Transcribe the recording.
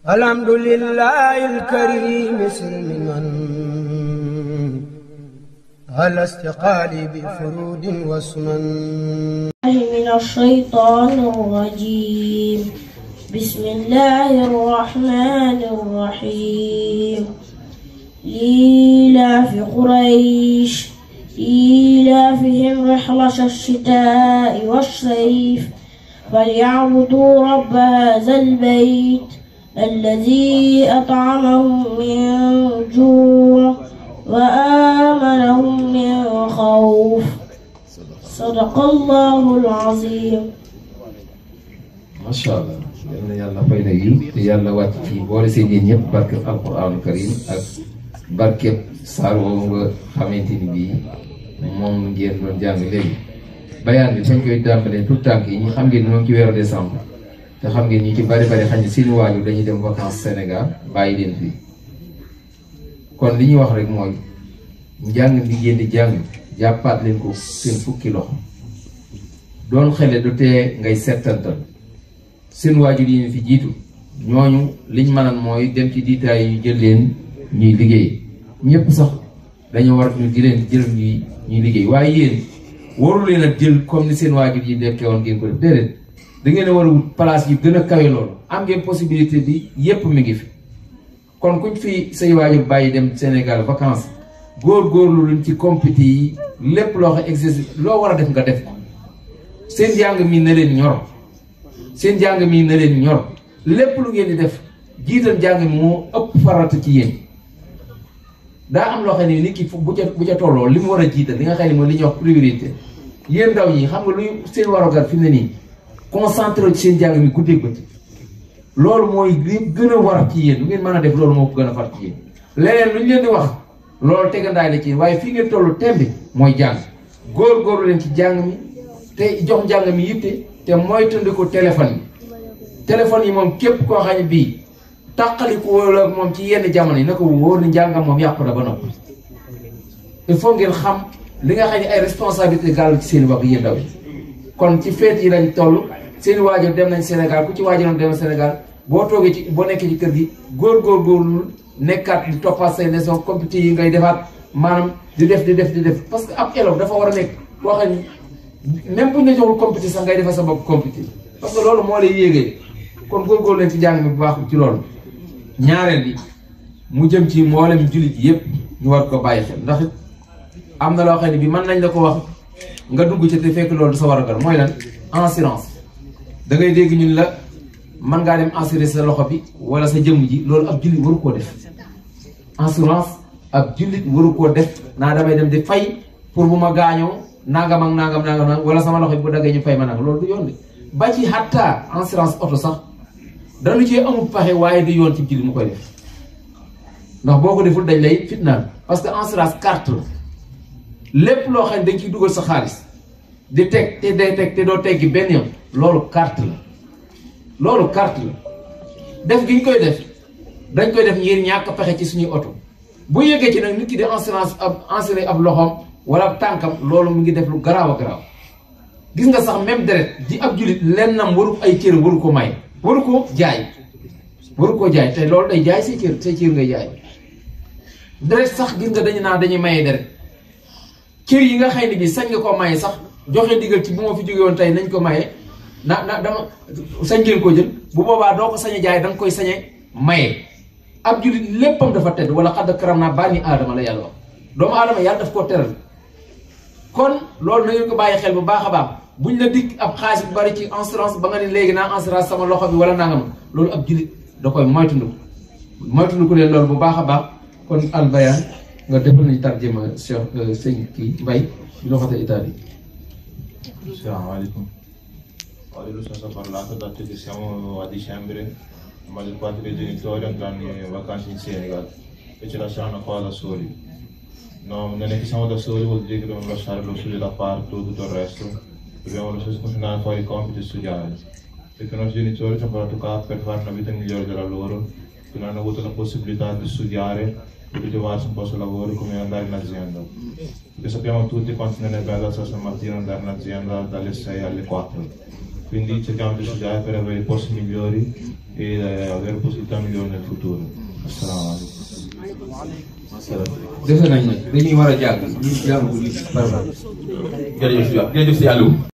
الحمد لله الكريم سلما على استقالي بفرود وسنن من الشيطان الرجيم. بسم الله الرحمن الرحيم. لإيلاف قريش إيلافهم رحلة الشتاء والصيف فليعبدوا رب هذا البيت الذي أطعمهم من جوع وآمنهم من خوف. صدق الله العظيم. ما شاء الله. yàlla fay na yiw te yàlla wàcc ci boole seen yéen ñëpp barkeb alquraanul karim ak barkeb saar woowu nga xamante ni bii moom ngeen doon jàng léegi. bayaan bi fañ koy tàmbalee tout tànk yi ñu xam ngeen moom ci weeru décembre te xam ngeen ñu ci bari bari xañ ne seen waajur dañuy dem vacances Sénégal bàyyi leen fii kon li ñuy wax rek mooy njàng bi ngeen di jàng jàppaat leen ko seen fukki loxo doon xele du tee ngay settantal seen waajur yi fi jiitu ñooñu liñ mënan mooy dem ci diitaay yu jël leen ñuy liggéey ñëpp sax dañoo war ñu di leen jël ñuy liggéey waaye yéen waru leen a jël comme ni seen waajur yi dekkee woon ngeen ko def déedéet da ngeen a war a wut place yu gën a kawe loolu am ngeen possibilité bi yépp mi ngi fi kon kuñ fi say waajur bàyyi dem Sénégal vacances góor-góorlu luñ ci compéti yi lépp loo xam exercice loo war a def nga def ko seen jàng mi na leen ñor seen jàng mi na leen ñor lépp lu ngeen di def jiital jàng mi moo ëpp farata ci yéen daa am loo xam ne nit ki bu ca tolloo li mu war a jiital li nga xam ne mooy li ñuy wax priorité yéen ndaw ñi xam nga luy seen warugar fi mu ne nii concentré ci seen jàng mi guddeeg bët loolu mooy li gën a war ci yéen lu ngeen mën a def loolu moo ko gën a far ci yéen leneen lu ñu leen di wax loolu tegandaay la ci yéen waaye fii ngeen tollu tembi mooy jàng góor-góorlu leen ci jàng mi te jox njàng mi yitte te moytandiku téléphone yi moom képp koo xam ne bii tàqaliku wala moom ci yenn jamono yi na ko wóor ni njàngam moom yàqu na ba noppi il faut ngeen xam li nga xam ne ay responsabilité gàll ci seen wax yéen ndaw yi kon ci feet yi lañ toll seen waajur dem nañ Sénégal ku ci waajuram dem Sénégal boo toogee ci boo nekkee ci kër gi góor-góorlu nekkaat di toppaat say leçon compétit yi ngay defaat maanaam di def parce que ab élève dafa war a nekk koo xam ne même bu ñu la joxul compétit sax ngay defal sa bopp compétit parce que loolu moo lay yéegee kon góor-góorlu leen ci jàng mi bu baax ci loolu. ñaareel bi mu jëm ci mboolem jullit yépp ñu war ko bàyyi xel ndax am na loo xam ne bi mën nañ la ko wax nga dugg ci te fekk loolu du sa war a gar mooy lan assurance da ngay dégg ñun la mën ngaa dem assurer sa loxo bi wala sa jëmm ji loolu ab jullit waru koo def assurance ab jullit waru koo def naa damay dem di fay pour bu ma gaañoo nangam ak nangam wala sama loxo bi bu daggee ñu fay ma nag loolu du yoon de ba ci hatta assurance oto sax dañu ci amul paxe waaye du yoon ci jullit mu koy def ndax boo ko deful dañ lay fitnaan parce que assurance carte la lépp loo xam ne dañ ciy dugal sa xaalis di teg te day teg te doo teggi benn yoon loolu carte la def gi ñu koy def dañ koy def ngir ñàkk pexe ci suñuy oto bu yeggee ci nag nit ki di assuré ab loxoom wala ab tànkam loolu mu ngi def lu garaaw a garaaw gis nga sax même deret di ab jullit lennam waru ay cër waru ko may waru ko jaay te loolu day jaay say cër ngay jaay deret sax gis nga dañu naan dañuy maye deret cër yi nga xëy ni bi sañ nga ko maye sax joxe digal ci bu ma fi jóge woon tey nañ ko maye dama sañ ngeen ko jël bu boobaa doo ko sañ a jaay da nga koy sañe maye ab jullit léppam dafa tedd wala xadd karam naa bànni aadama la yàlla wax doomu aadama yàlla daf koo teral kon loolu na ngeen ko bàyyi xel bu baax a baax buñ la dikk ab xaalis bu bari ci assurance ba nga ne léegi naa assurance sama loxo bi wala nangam loolu ab jullit da koy moytundiku leen loolu bu baax a baax kon albayaan nga defal nañu tarjuma Cheikh sëñ kii Mbaye loxote Italie. Assalamualaikum. Ho parlato dato che siamo a dicembre, la maggior parte dei genitori andranno in vacanze in Senegal e ci lasceranno qua da soli. No, non è che siamo da soli, vuol dire che dobbiamo lasciare lo studio da parte, tutto il resto. Dobbiamo lo stesso continuare a fare i compiti e studiare. Perché i nostri genitori ci hanno portato qua per fare una vita migliore della loro, che non hanno avuto la possibilità di studiare e di trovarsi un posto di lavoro come andare in azienda. Perché sappiamo tutti quanto non è bello alzarsi al mattino andare in azienda dalle 6 alle 4. quindi cerchiamo di studiare per avere posti migliori e avere possibilità migliori nel futuro. Assalamu alaikum. Defe nañ nag dañuy war a jàng ñu jàng ko li par jërëjëf si Aliou